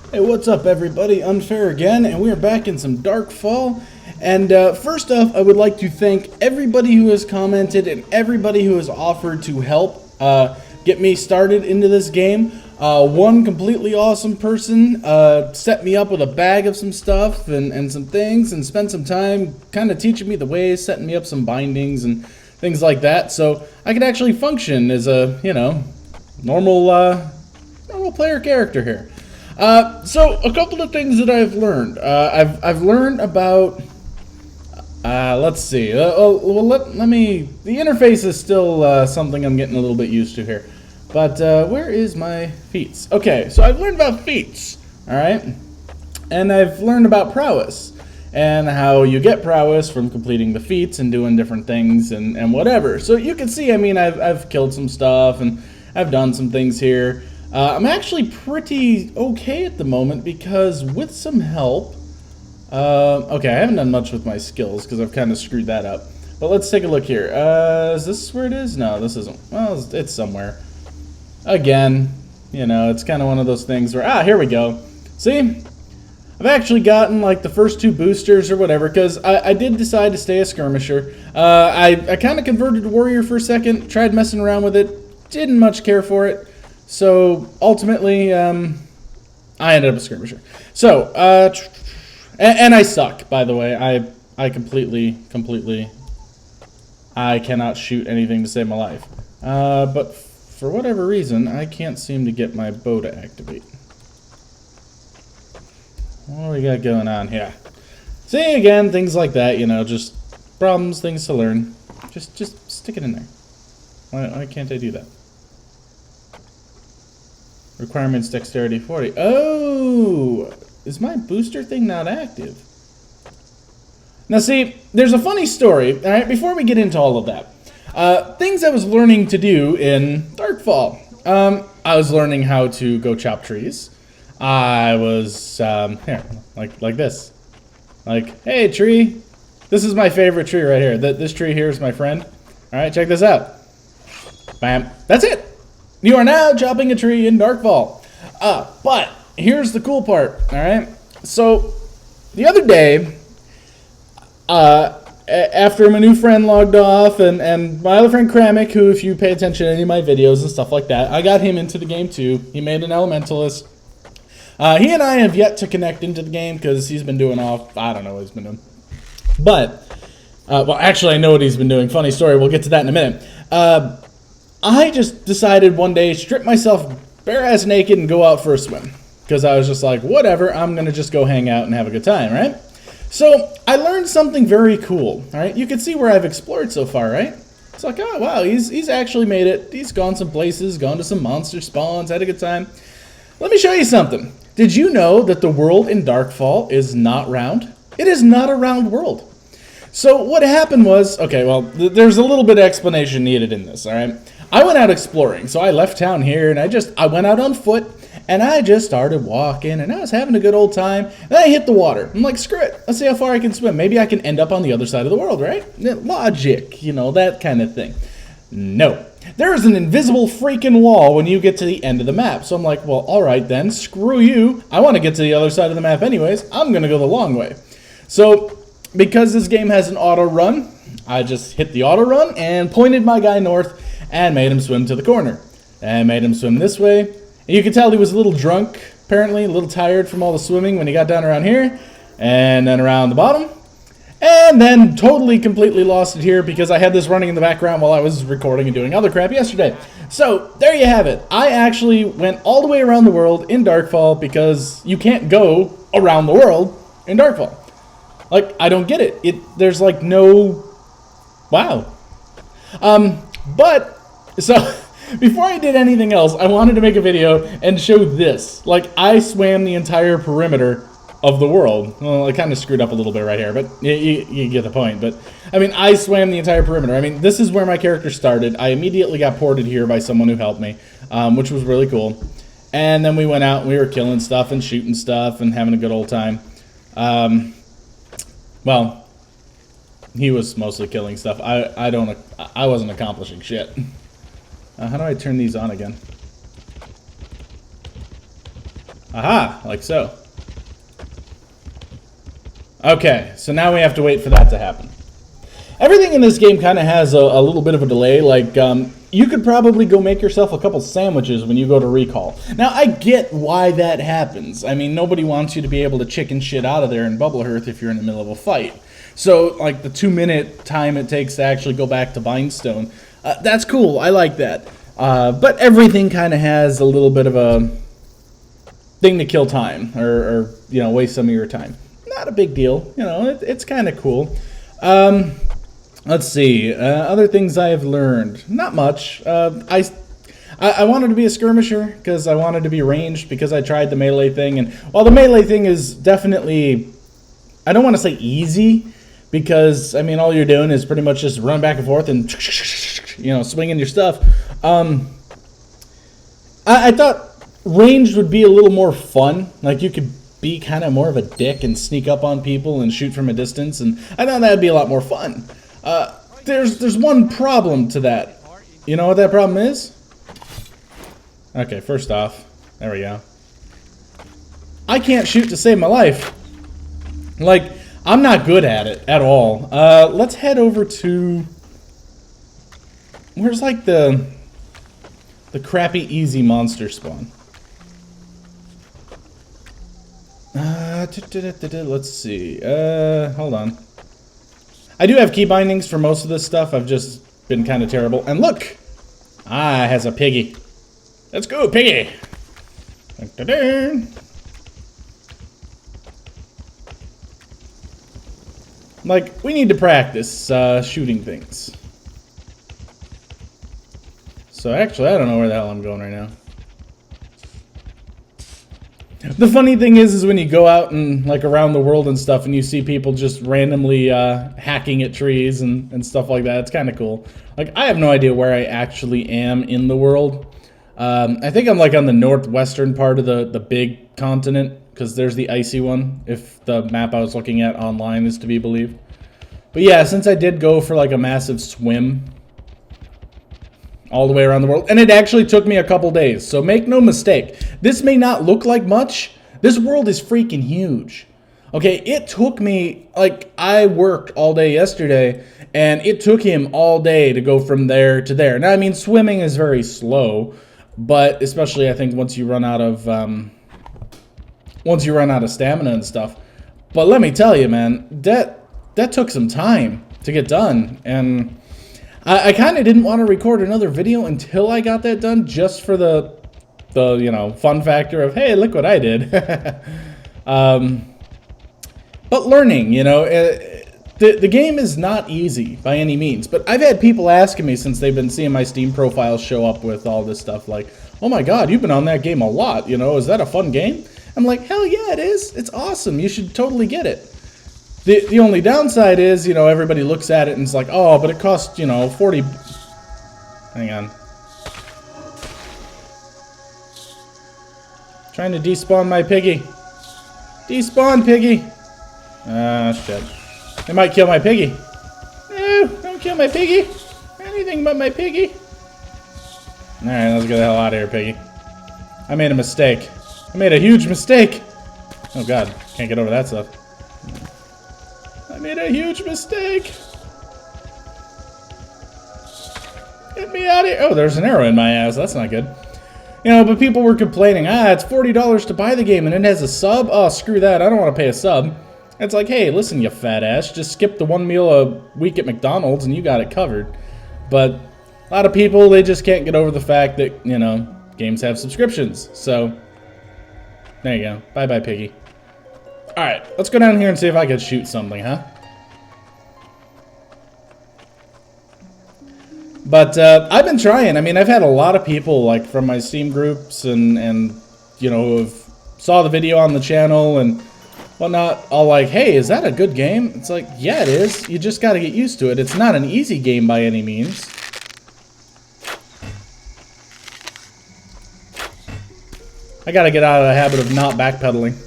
Hey, what's up everybody? Unfair again, and we are back in some Darkfall. And first off, I would like to thank everybody who has commented and everybody who has offered to help get me started into this game. One completely awesome person set me up with a bag of some stuff and some things and spent some time kind of teaching me the ways, setting me up some bindings and things like that, so I could actually function as a, normal player character here. So a couple of things that I've learned. I've learned about. Let's see. Let me. The interface is still something I'm getting a little bit used to here. But where is my feats? Okay, so I've learned about feats. All right, and I've learned about prowess and how you get prowess from completing the feats and doing different things and whatever. So you can see. I mean, I've killed some stuff and I've done some things here. I'm actually pretty okay at the moment because with some help, okay, I haven't done much with my skills because I've kind of screwed that up. But let's take a look here. Is this where it is? No, this isn't. Well, it's somewhere. Again, it's kind of one of those things where, here we go. See? I've actually gotten like the first 2 boosters or whatever because I did decide to stay a skirmisher. I kind of converted to warrior for a second, tried messing around with it, didn't much care for it. So ultimately, I ended up a skirmisher. So, and I suck, by the way. I completely, I cannot shoot anything to save my life. But for whatever reason, I can't seem to get my bow to activate. What do we got going on here? See, again, things like that, just problems, things to learn. Just stick it in there. Why can't I do that? Requirements dexterity 40. Oh, is my booster thing not active? Now see, there's a funny story, alright, before we get into all of that. Things I was learning to do in Darkfall. I was learning how to go chop trees. I was, here, like this. Like, hey tree, this is my favorite tree right here. This tree here is my friend. Alright, check this out. Bam. That's it. You are now chopping a tree in Darkfall. But here's the cool part, alright? So, the other day, after my new friend logged off, and my other friend Kramik, who, if you pay attention to any of my videos and stuff like that, I got him into the game too. He made an elementalist. He and I have yet to connect into the game because he's been doing I don't know what he's been doing. But, well, actually, I know what he's been doing. Funny story, we'll get to that in a minute. I just decided one day, strip myself bare-ass naked and go out for a swim. Because I was just like, whatever, I'm going to just go hang out and have a good time, right? So, I learned something very cool, alright? You can see where I've explored so far, right? It's like, oh, wow, he's actually made it. He's gone some places, gone to some monster spawns, had a good time. Let me show you something. Did you know that the world in Darkfall is not round? It is not a round world. So, what happened was, okay, well, there's a little bit of explanation needed in this, alright? I went out exploring, so I left town here, and I went out on foot, and I just started walking, and I was having a good old time, and I hit the water. I'm like, screw it, let's see how far I can swim. Maybe I can end up on the other side of the world, right? Logic, that kind of thing. No. There is an invisible freaking wall when you get to the end of the map. So I'm like, well, alright then, screw you. I want to get to the other side of the map anyways. I'm going to go the long way. So, because this game has an auto run, I just hit the auto run and pointed my guy north and made him swim to the corner. And made him swim this way. And you could tell he was a little drunk, apparently, a little tired from all the swimming when he got down around here. And then around the bottom. And then totally, completely lost it here because I had this running in the background while I was recording and doing other crap yesterday. So, there you have it. I actually went all the way around the world in Darkfall because you can't go around the world in Darkfall. Like, I don't get it. There's like no... Wow. But... So, before I did anything else, I wanted to make a video and show this. Like, I swam the entire perimeter of the world. Well, I kind of screwed up a little bit right here, but you get the point. But, I mean, I swam the entire perimeter. I mean, this is where my character started. I immediately got ported here by someone who helped me, which was really cool. And then we went out and we were killing stuff and shooting stuff and having a good old time. Well, he was mostly killing stuff. I wasn't accomplishing shit. How do I turn these on again? Aha, like so. Okay, so now we have to wait for that to happen. Everything in this game kind of has a little bit of a delay. Like, you could probably go make yourself a couple sandwiches when you go to recall. Now, I get why that happens. I mean, nobody wants you to be able to chicken shit out of there in Bubble Hearth if you're in the middle of a fight. So, like, the 2-minute time it takes to actually go back to Bindstone, that's cool. I like that. But everything kind of has a little bit of a thing to kill time, or you know, waste some of your time. Not a big deal. You know, it's kind of cool. Let's see. Other things I have learned. Not much. I wanted to be a skirmisher because I wanted to be ranged because I tried the melee thing. And while the melee thing is definitely, I don't want to say easy, because, I mean, all you're doing is pretty much just run back and forth and, you know, swinging your stuff. I thought ranged would be a little more fun. Like, you could be kind of more of a dick and sneak up on people and shoot from a distance. And I thought that would be a lot more fun. There's one problem to that. You know what that problem is? Okay, first off, there we go. I can't shoot to save my life. Like, I'm not good at it at all. Let's head over to... Where's, like, the crappy easy monster spawn? Let's see. Hold on. I do have key bindings for most of this stuff. I've just been kind of terrible. And look! It has a piggy. Let's go, piggy! Like, we need to practice shooting things. So actually, I don't know where the hell I'm going right now. The funny thing is when you go out and, like, around the world and stuff, and you see people just randomly hacking at trees and stuff like that, it's kind of cool. Like, I have no idea where I actually am in the world. I think I'm, like, on the northwestern part of the big continent, because there's the icy one, if the map I was looking at online is to be believed. But yeah, since I did go for, like, a massive swim all the way around the world, and it actually took me a couple days, so make no mistake, this may not look like much. This world is freaking huge. Okay, it took me, like, I worked all day yesterday, and it took him all day to go from there to there. Now, I mean, swimming is very slow, but especially, I think, once you run out of stamina and stuff. But let me tell you, man, that took some time to get done, and I kind of didn't want to record another video until I got that done, just for the you know, fun factor of, hey, look what I did. But learning, you know, the game is not easy by any means. But I've had people asking me since they've been seeing my Steam profile show up with all this stuff, like, oh my god, you've been on that game a lot, you know, is that a fun game? I'm like, hell yeah, it is. It's awesome. You should totally get it. The only downside is, you know, everybody looks at it and it's like, oh, but it costs, you know, 40... Hang on. Trying to despawn my piggy. Despawn, piggy. Ah, shit. They might kill my piggy. No, don't kill my piggy. Anything but my piggy. Alright, let's get the hell out of here, piggy. I made a mistake. I made a huge mistake. Oh god, can't get over that stuff. I made a huge mistake. Get me out of here. Oh, there's an arrow in my ass. That's not good. You know, but people were complaining, it's $40 to buy the game and it has a sub? Oh, screw that. I don't want to pay a sub. It's like, hey, listen, you fat ass. Just skip the 1 meal a week at McDonald's and you got it covered. But a lot of people, they just can't get over the fact that, you know, games have subscriptions. So, there you go. Bye-bye, piggy. Alright, let's go down here and see if I can shoot something, huh? But I've been trying. I mean, I've had a lot of people, like, from my Steam groups and you know, who have saw the video on the channel and whatnot, all like, hey, is that a good game? It's like, yeah, it is. You just got to get used to it. It's not an easy game by any means. I got to get out of the habit of not backpedaling.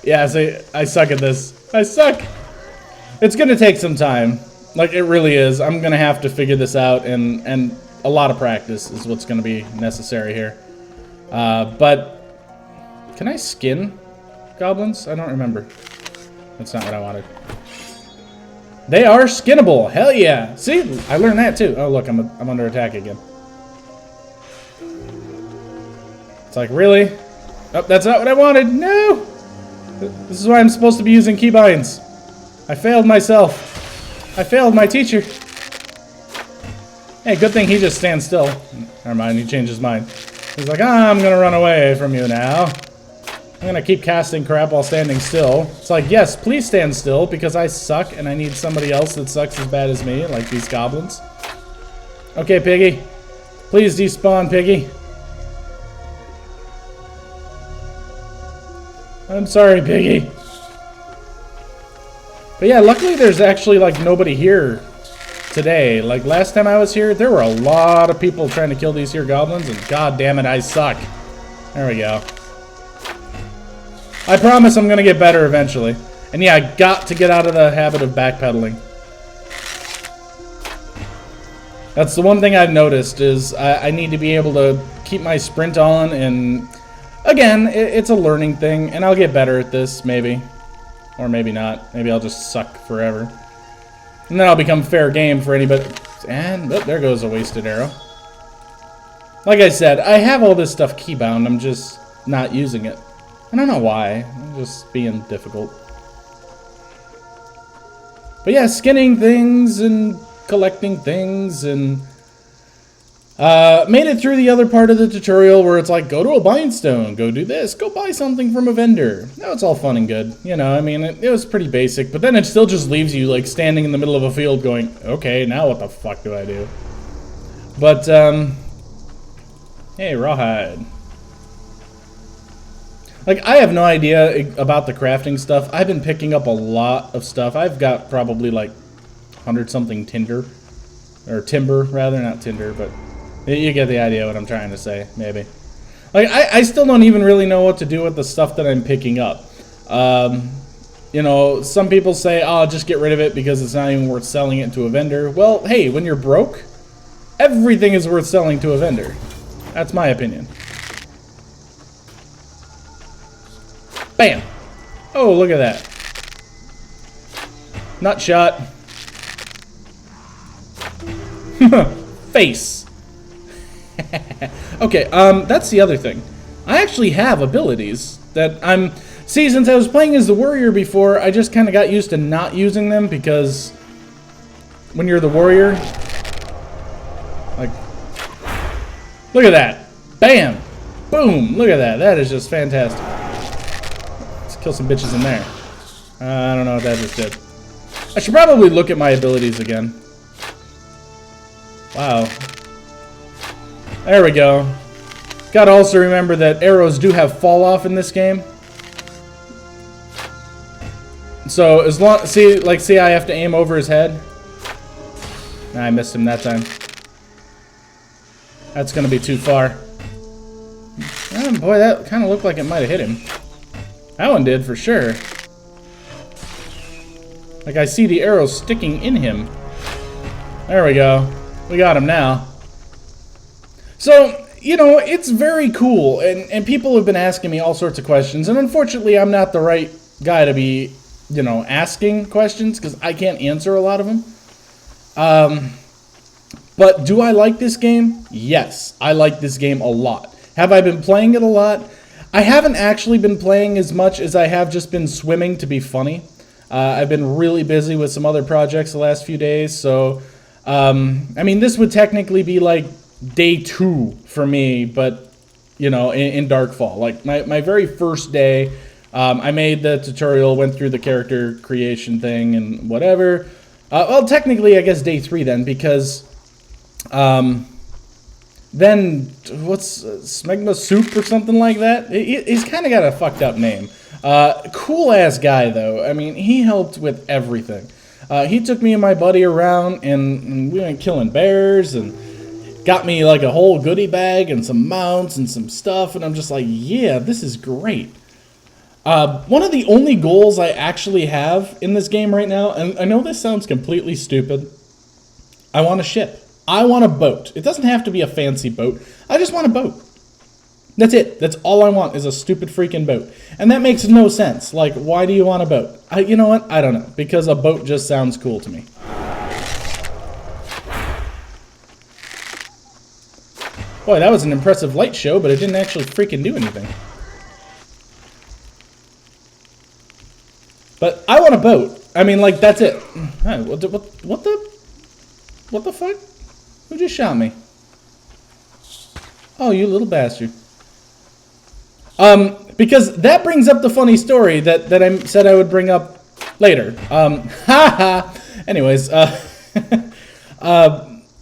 Yeah, see, I suck at this. I suck. It's going to take some time. Like, it really is. I'm going to have to figure this out, and a lot of practice is what's going to be necessary here. But can I skin goblins? I don't remember. That's not what I wanted. They are skinnable. Hell yeah. See, I learned that too. Oh, look, I'm under attack again. It's like, really? Oh, that's not what I wanted. No. This is why I'm supposed to be using keybinds. I failed myself. I failed my teacher. Hey, good thing he just stands still. Never mind, he changed his mind. He's like, I'm gonna run away from you now. I'm gonna keep casting crap while standing still. It's like, yes, please stand still, because I suck and I need somebody else that sucks as bad as me, like these goblins. Okay, Piggy. Please despawn, Piggy. I'm sorry, Piggy. But yeah, luckily there's actually, like, nobody here today. Like, last time I was here, there were a lot of people trying to kill these here goblins, and god damn it, I suck. There we go. I promise I'm gonna get better eventually. And yeah, I got to get out of the habit of backpedaling. That's the one thing I've noticed, is I need to be able to keep my sprint on, and again, it's a learning thing, and I'll get better at this, maybe. Or maybe not. Maybe I'll just suck forever. And then I'll become fair game for anybody. And, oh, there goes a wasted arrow. Like I said, I have all this stuff keybound, I'm just not using it. I don't know why. I'm just being difficult. But yeah, skinning things and collecting things, and made it through the other part of the tutorial where it's like, go to a bindstone, go do this, go buy something from a vendor. Now it's all fun and good. You know, I mean, it was pretty basic, but then it still just leaves you like standing in the middle of a field going, okay, now what the fuck do I do? But, hey, rawhide. Like, I have no idea about the crafting stuff. I've been picking up a lot of stuff. I've got probably like 100-something timber, rather, not tinder, but you get the idea what I'm trying to say, maybe. Like, I still don't even really know what to do with the stuff that I'm picking up. You know, some people say, oh, just get rid of it because it's not even worth selling it to a vendor. Well, hey, when you're broke, everything is worth selling to a vendor. That's my opinion. Bam! Oh, look at that. Nut shot. Face. Okay, that's the other thing. I actually have abilities that I'm... See, since I was playing as the warrior before, I just kind of got used to not using them because when you're the warrior... Like... Look at that. Bam! Boom! Look at that. That is just fantastic. Kill some bitches in there. I don't know what that just did. I should probably look at my abilities again. Wow. There we go. Gotta also remember that arrows do have fall off in this game. So as long, see I have to aim over his head. Nah, I missed him that time. That's gonna be too far. Oh, boy, that kind of looked like it might have hit him. That one did, for sure. Like, I see the arrow sticking in him. There we go. We got him now. So, you know, it's very cool, and people have been asking me all sorts of questions, and unfortunately I'm not the right guy to be, you know, asking questions, because I can't answer a lot of them. But do I like this game? Yes, I like this game a lot. Have I been playing it a lot? I haven't actually been playing as much as I have just been swimming to be funny. I've been really busy with some other projects the last few days, so... I mean, this would technically be like day 2 for me, but, you know, in Darkfall. Like, my very first day, I made the tutorial, went through the character creation thing and whatever. Well, technically, I guess day 3 then, because... Then, what's Smegma Soup or something like that? He's kind of got a fucked up name. Cool-ass guy, though. I mean, he helped with everything. He took me and my buddy around, and we went killing bears, and got me, like, a whole goodie bag, and some mounts, and some stuff, and I'm just like, yeah, this is great. One of the only goals I actually have in this game right now, and I know this sounds completely stupid, I want a ship. I want a boat. It doesn't have to be a fancy boat. I just want a boat. That's it. That's all I want is a stupid freaking boat. And that makes no sense. Like, why do you want a boat? You know what? I don't know. Because a boat just sounds cool to me. Boy, that was an impressive light show, but it didn't actually freaking do anything. But I want a boat. I mean, like, that's it. What the fuck? Who just shot me? Oh, you little bastard. Because that brings up the funny story that I said I would bring up later. Anyways,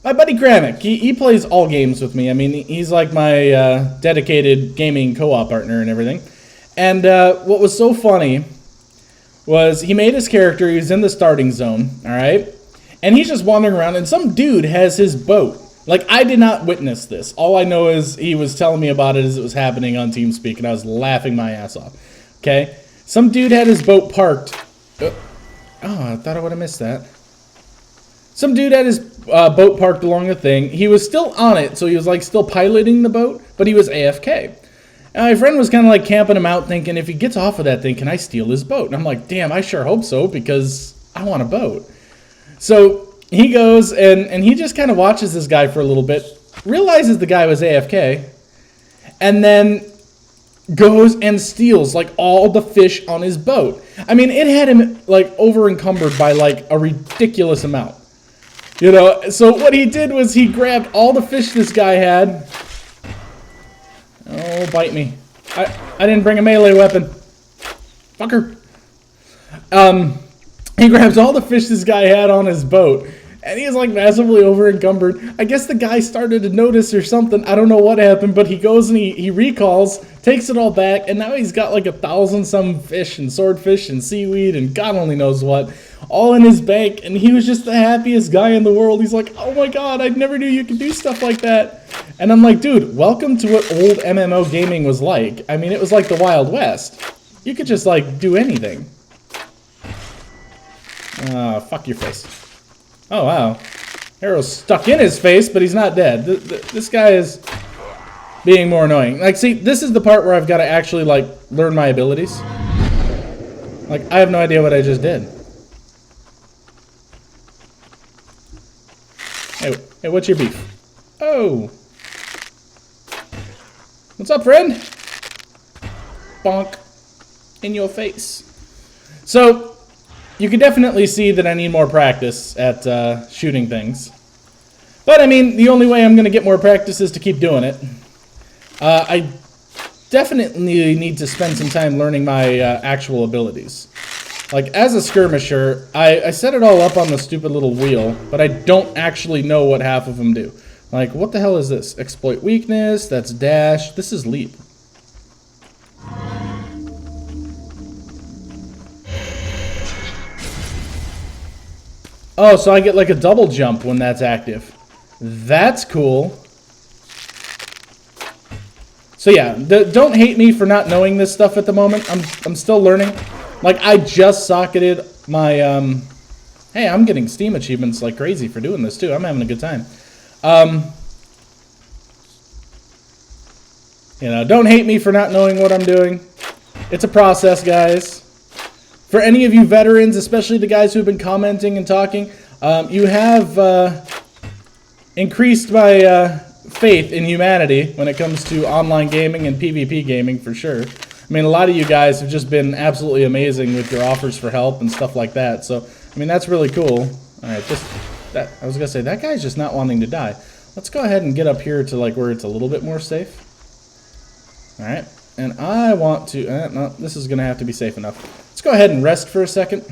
my buddy Gramick, he plays all games with me. I mean, he's like my dedicated gaming co-op partner and everything. And what was so funny was he made his character, he was in the starting zone, alright? And he's just wandering around, and some dude has his boat. Like, I did not witness this. All I know is he was telling me about it as it was happening on TeamSpeak, and I was laughing my ass off. Okay? Some dude had his boat parked. Oh, I thought I would have missed that. Some dude had his boat parked along the thing. He was still on it, so he was, like, still piloting the boat, but he was AFK. And my friend was kind of, like, camping him out, thinking, if he gets off of that thing, can I steal his boat? And I'm like, damn, I sure hope so, because I want a boat. So he goes, and he just kind of watches this guy for a little bit, realizes the guy was AFK, and then goes and steals, like, all the fish on his boat. I mean, it had him, like, over-encumbered by, like, a ridiculous amount. You know, so what he did was he grabbed all the fish this guy had. Oh, bite me. I didn't bring a melee weapon. Fucker. He grabs all the fish this guy had on his boat, and he is like massively over encumbered. I guess the guy started to notice or something. I don't know what happened, but he goes and he recalls, takes it all back, and now he's got like 1,000-some fish and swordfish and seaweed and God only knows what, all in his bank, and he was just the happiest guy in the world. He's like, oh my God, I never knew you could do stuff like that. And I'm like, dude, welcome to what old MMO gaming was like. I mean, it was like the Wild West. You could just like do anything. Fuck your face. Oh, wow. Arrow's stuck in his face, but he's not dead. This guy is being more annoying. Like, see, this is the part where I've got to actually, like, learn my abilities. Like, I have no idea what I just did. Hey, what's your beef? Oh. What's up, friend? Bonk. In your face. So, you can definitely see that I need more practice at shooting things. But, I mean, the only way I'm going to get more practice is to keep doing it. I definitely need to spend some time learning my actual abilities. Like, as a skirmisher, I set it all up on the stupid little wheel, but I don't actually know what half of them do. Like, what the hell is this? Exploit weakness, that's dash, this is leap. Oh, so I get like a double jump when that's active. That's cool. So yeah, don't hate me for not knowing this stuff at the moment. I'm still learning. Like, I just socketed my, hey, I'm getting Steam achievements like crazy for doing this too. I'm having a good time. You know, don't hate me for not knowing what I'm doing. It's a process, guys. For any of you veterans, especially the guys who've been commenting and talking, you have increased my faith in humanity when it comes to online gaming and PvP gaming, for sure. I mean, a lot of you guys have just been absolutely amazing with your offers for help and stuff like that. So, I mean, that's really cool. All right, I was gonna say that guy's just not wanting to die. Let's go ahead and get up here to like where it's a little bit more safe. All right, and I want to. No, this is gonna have to be safe enough. Let's go ahead and rest for a second.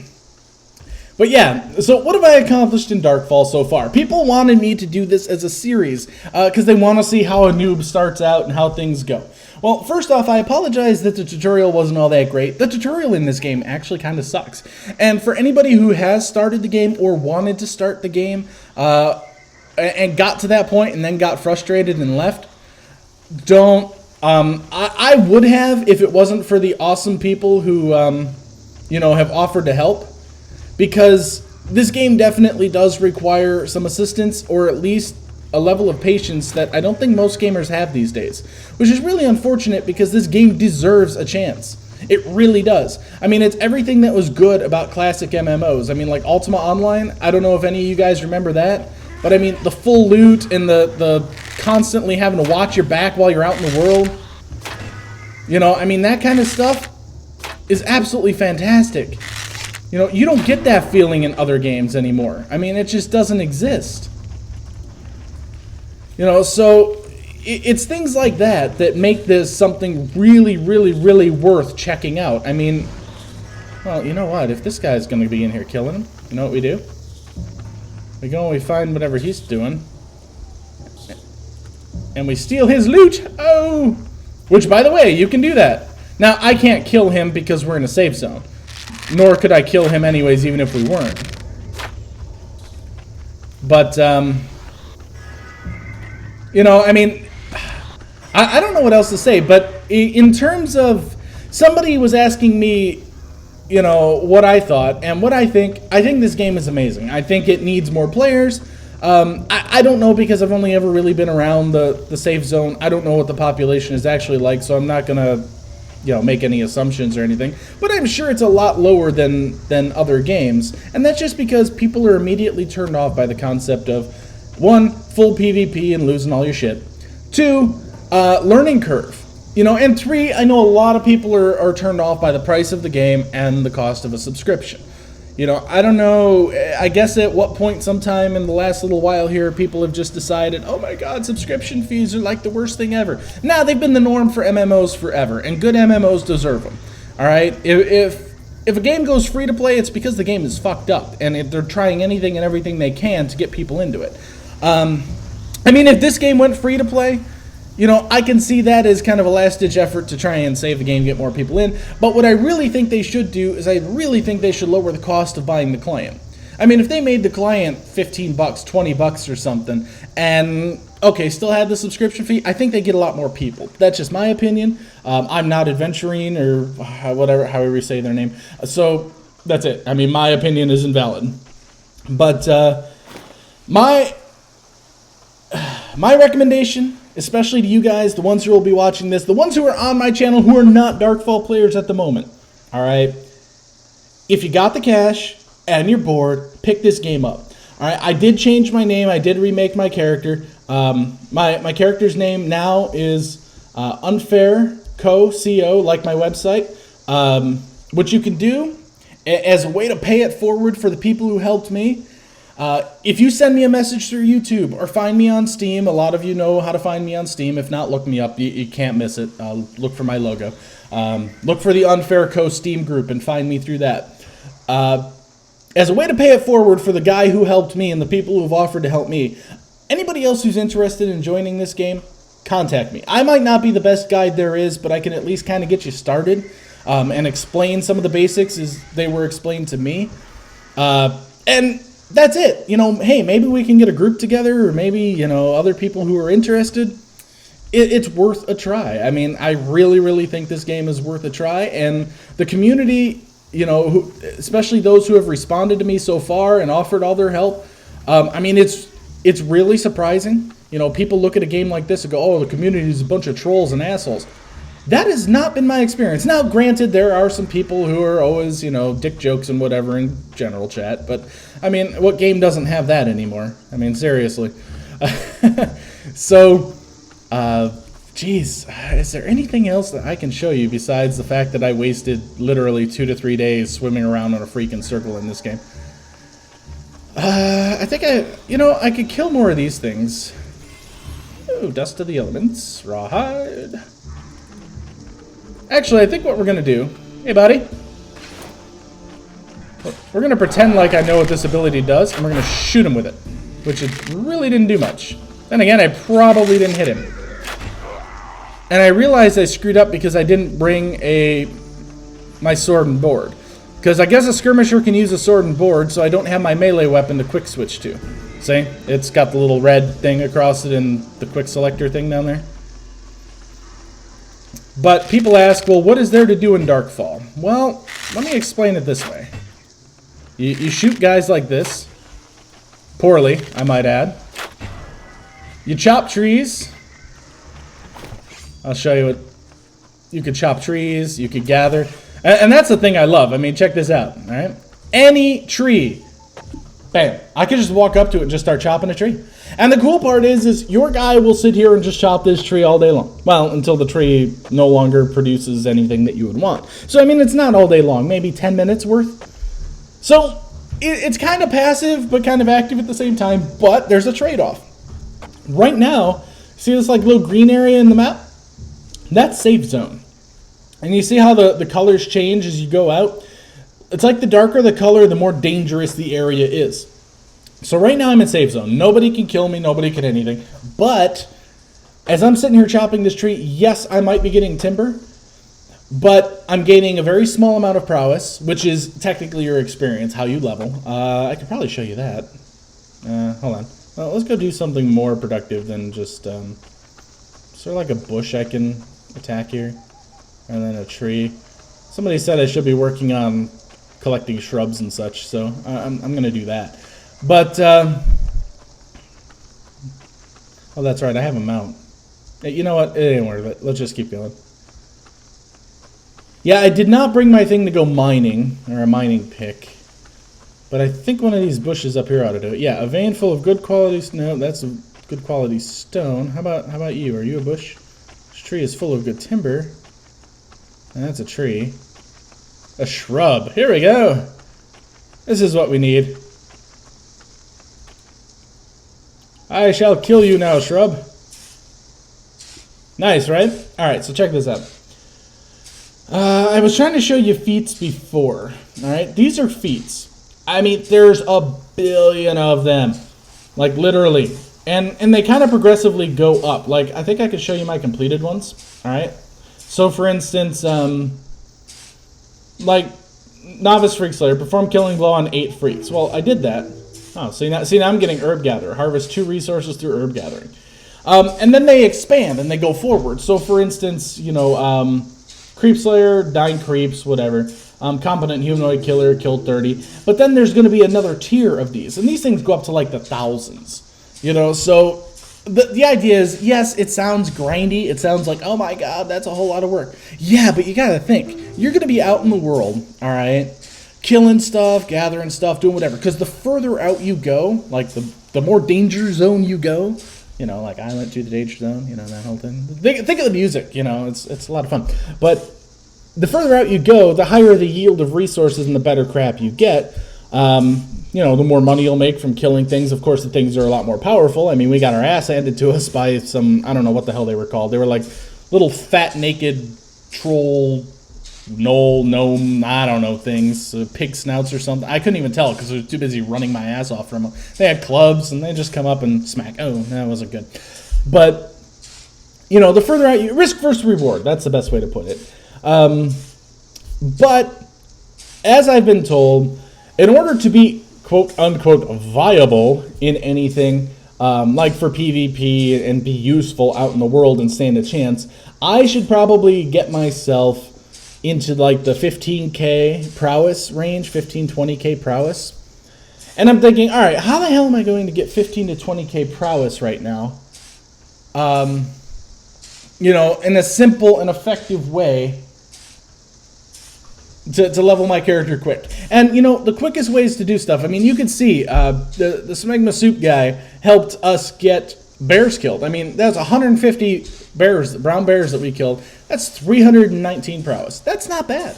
But yeah, so what have I accomplished in Darkfall so far? People wanted me to do this as a series because they want to see how a noob starts out and how things go. Well, first off, I apologize that the tutorial wasn't all that great. The tutorial in this game actually kind of sucks. And for anybody who has started the game or wanted to start the game and got to that point and then got frustrated and left, don't. I would have if it wasn't for the awesome people who, you know, have offered to help. Because this game definitely does require some assistance, or at least a level of patience that I don't think most gamers have these days, which is really unfortunate because this game deserves a chance. It really does. I mean, it's everything that was good about classic MMOs. I mean, like Ultima Online, I don't know if any of you guys remember that, but I mean, the full loot and the constantly having to watch your back while you're out in the world. You know, I mean, that kind of stuff is absolutely fantastic. You know, you don't get that feeling in other games anymore. I mean, it just doesn't exist. You know, so it's things like that that make this something really, really, really worth checking out. I mean, well, you know what? If this guy's going to be in here killing him, you know what we do? We go and we find whatever he's doing. And we steal his loot. Oh! Which, by the way, you can do that. Now, I can't kill him because we're in a safe zone. Nor could I kill him anyways, even if we weren't. But, you know, I mean, I don't know what else to say, but in terms of, somebody was asking me, you know, what I thought, and what I think this game is amazing. I think it needs more players. I don't know because I've only ever really been around the safe zone. I don't know what the population is actually like, so I'm not going to, you know, make any assumptions or anything. But I'm sure it's a lot lower than other games. And that's just because people are immediately turned off by the concept of, 1, full PvP and losing all your shit. 2, learning curve. You know, and 3, I know a lot of people are turned off by the price of the game and the cost of a subscription. You know, I don't know, I guess at what point sometime in the last little while here, people have just decided, oh my god, subscription fees are like the worst thing ever. Nah, they've been the norm for MMOs forever, and good MMOs deserve them. Alright? If a game goes free to play, it's because the game is fucked up, and they're trying anything and everything they can to get people into it. I mean, if this game went free to play, you know, I can see that as kind of a last-ditch effort to try and save the game, get more people in. But what I really think they should do is I really think they should lower the cost of buying the client. I mean, if they made the client $15, $20 or something, and, okay, still had the subscription fee, I think they get a lot more people. That's just my opinion. I'm not adventuring or whatever, however you say their name. So, that's it. I mean, my opinion is invalid. But, my recommendation, especially to you guys, the ones who will be watching this, the ones who are on my channel who are not Darkfall players at the moment, alright? If you got the cash and you're bored, pick this game up. Alright, I did change my name, I did remake my character. My character's name now is Unfair Co, like my website. What you can do, as a way to pay it forward for the people who helped me, if you send me a message through YouTube or find me on Steam, a lot of you know how to find me on Steam. If not, look me up. You can't miss it. Look for my logo. Look for the Unfair Co Steam group and find me through that. As a way to pay it forward for the guy who helped me and the people who have offered to help me, anybody else who's interested in joining this game, contact me. I might not be the best guide there is, but I can at least kind of get you started and explain some of the basics as they were explained to me. And that's it. You know, hey, maybe we can get a group together, or maybe, you know, other people who are interested. It's worth a try. I mean, I really, really think this game is worth a try, and the community, you know, especially those who have responded to me so far and offered all their help, I mean, it's really surprising. You know, people look at a game like this and go, oh, the community is a bunch of trolls and assholes. That has not been my experience. Now, granted, there are some people who are always, you know, dick jokes and whatever in general chat, but, I mean, what game doesn't have that anymore? I mean, seriously. So, geez, is there anything else that I can show you besides the fact that I wasted literally 2 to 3 days swimming around on a freaking circle in this game? I think I could kill more of these things. Ooh, Dust of the Elements, Rawhide. Actually, I think what we're going to do... Hey, buddy. We're going to pretend like I know what this ability does, and we're going to shoot him with it. Which it really didn't do much. Then again, I probably didn't hit him. And I realized I screwed up because I didn't bring my sword and board. Because I guess a skirmisher can use a sword and board, so I don't have my melee weapon to quick switch to. See? It's got the little red thing across it and the quick selector thing down there. But people ask, well, what is there to do in Darkfall? Well, let me explain it this way. You shoot guys like this. Poorly, I might add. You chop trees. I'll show you what. You could chop trees, you could gather. And that's the thing I love. I mean, check this out, all right? Any tree, bam. I could just walk up to it and just start chopping a tree. And the cool part is your guy will sit here and just chop this tree all day long. Well, until the tree no longer produces anything that you would want. So, I mean, it's not all day long, maybe 10 minutes worth. So, it's kind of passive, but kind of active at the same time. But there's a trade-off. Right now, see this like little green area in the map? That's safe zone. And you see how the colors change as you go out? It's like the darker the color, the more dangerous the area is. So right now I'm in safe zone. Nobody can kill me, nobody can anything. But as I'm sitting here chopping this tree, yes, I might be getting timber, but I'm gaining a very small amount of prowess, which is technically your experience, how you level. I could probably show you that. Hold on. Well, let's go do something more productive than just... is there like a bush I can attack here? And then a tree. Somebody said I should be working on collecting shrubs and such, so I'm going to do that. But, oh, that's right, I have a mount. You know what? It ain't worth it. Let's just keep going. Yeah, I did not bring my thing to go mining, or a mining pick. But I think one of these bushes up here ought to do it. Yeah, a vein full of good quality... No, that's a good quality stone. How about you? Are you a bush? This tree is full of good timber. And that's a tree. A shrub. Here we go. This is what we need. I shall kill you now, shrub. Nice, right? Alright, so check this out. I was trying to show you feats before. Alright, these are feats. I mean, there's a billion of them. Like, literally. And they kind of progressively go up. Like, I think I could show you my completed ones. Alright? So, for instance, like, Novice Freak Slayer, perform killing blow on 8 freaks. Well, I did that. Oh, see now I'm getting Herb Gatherer. Harvest 2 resources through Herb Gathering. And then they expand and they go forward. So, for instance, you know, Creep Slayer, dying creeps, whatever. Competent humanoid killer, killed 30. But then there's going to be another tier of these. And these things go up to like the thousands. You know, so the idea is, yes, it sounds grindy. It sounds like, oh my god, that's a whole lot of work. Yeah, but you got to think. You're going to be out in the world, all right, killing stuff, gathering stuff, doing whatever. Because the further out you go, like the more danger zone you go, you know, like I went to the danger zone, you know, that whole thing. Think of the music, you know, it's a lot of fun. But the further out you go, the higher the yield of resources and the better crap you get. You know, the more money you'll make from killing things. Of course, the things are a lot more powerful. I mean, we got our ass handed to us by some, I don't know what the hell they were called. They were like little fat, naked troll, gnome, I don't know, things. Pig snouts or something. I couldn't even tell because I was too busy running my ass off from them. They had clubs and they just come up and smack. Oh, that wasn't good. But, you know, the further out you... Risk versus reward. That's the best way to put it. But, as I've been told, in order to be quote-unquote viable in anything, like for PvP and be useful out in the world and stand a chance, I should probably get myself into like the 15k prowess range, 15-20k prowess. And I'm thinking, all right, how the hell am I going to get 15 to 20k prowess right now? You know, in a simple and effective way to level my character quick. And, you know, the quickest ways to do stuff, I mean, you can see the Smegma Soup guy helped us get bears killed. I mean, that's 150 bears, brown bears that we killed. That's 319 prowess. That's not bad.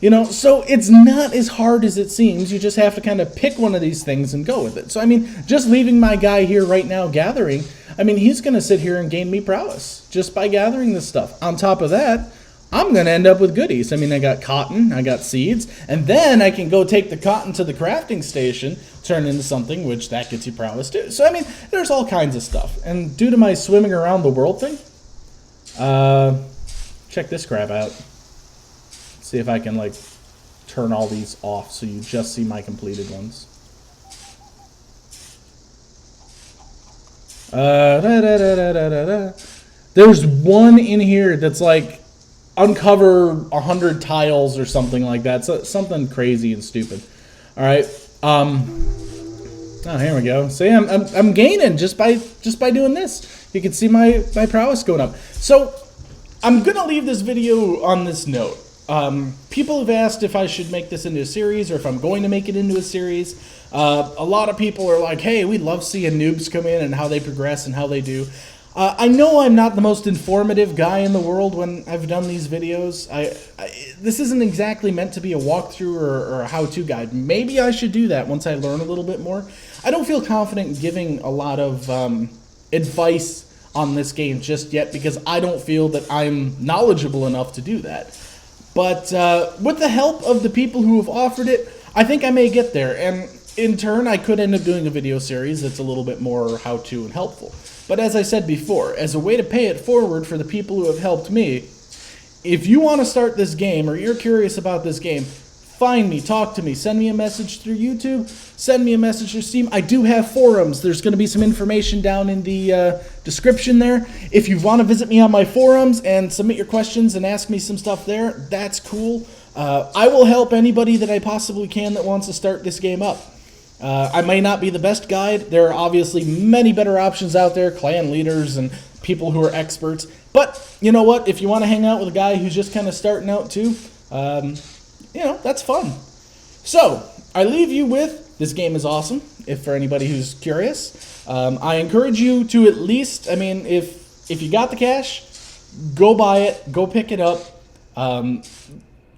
You know, so it's not as hard as it seems. You just have to kind of pick one of these things and go with it. So, I mean, just leaving my guy here right now gathering, I mean, he's going to sit here and gain me prowess just by gathering this stuff. On top of that, I'm going to end up with goodies. I mean, I got cotton, I got seeds, and then I can go take the cotton to the crafting station, turn it into something, which that gets you prowess too. So, I mean, there's all kinds of stuff. And due to my swimming around the world thing, check this crap out. See if I can, like, turn all these off so you just see my completed ones. There's one in here that's like uncover 100 tiles or something like that. So something crazy and stupid. All right. Oh, here we go. See, I'm gaining just by doing this. You can see my prowess going up. So I'm gonna leave this video on this note. People have asked if I should make this into a series or if I'm going to make it into a series. A lot of people are like, hey, we love seeing noobs come in and how they progress and how they do. I know I'm not the most informative guy in the world when I've done these videos. This isn't exactly meant to be a walkthrough or a how-to guide. Maybe I should do that once I learn a little bit more. I don't feel confident in giving a lot of advice on this game just yet because I don't feel that I'm knowledgeable enough to do that. But with the help of the people who have offered it, I think I may get there. And in turn, I could end up doing a video series that's a little bit more how-to and helpful. But as I said before, as a way to pay it forward for the people who have helped me, if you want to start this game or you're curious about this game, find me, talk to me, send me a message through YouTube, send me a message through Steam. I do have forums. There's going to be some information down in the description there. If you want to visit me on my forums and submit your questions and ask me some stuff there, that's cool. I will help anybody that I possibly can that wants to start this game up. I may not be the best guide. There are obviously many better options out there, clan leaders and people who are experts. But you know what? If you want to hang out with a guy who's just kind of starting out too, you know, that's fun. So I leave you with, this game is awesome, if for anybody who's curious. I encourage you to at least, I mean, if you got the cash, go buy it, go pick it up.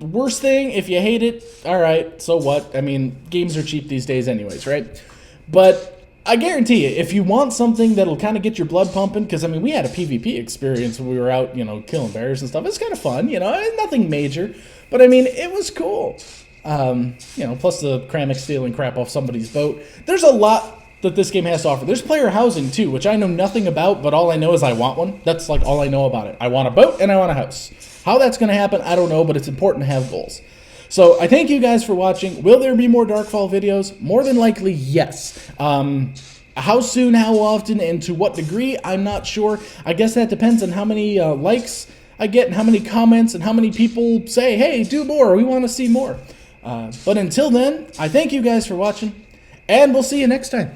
Worst thing, if you hate it, alright, so what? I mean, games are cheap these days anyways, right? But I guarantee you, if you want something that'll kind of get your blood pumping, because, I mean, we had a PvP experience when we were out, you know, killing bears and stuff. It's kind of fun, you know, nothing major. But, I mean, it was cool. You know, plus the Kramik stealing crap off somebody's boat. There's a lot that this game has to offer. There's player housing, too, which I know nothing about, but all I know is I want one. That's, like, all I know about it. I want a boat and I want a house. How that's going to happen, I don't know, but it's important to have goals. So I thank you guys for watching. Will there be more Darkfall videos? More than likely, yes. How soon, how often, and to what degree, I'm not sure. I guess that depends on how many likes I get and how many comments and how many people say, hey, do more, we want to see more. But until then, I thank you guys for watching, and we'll see you next time.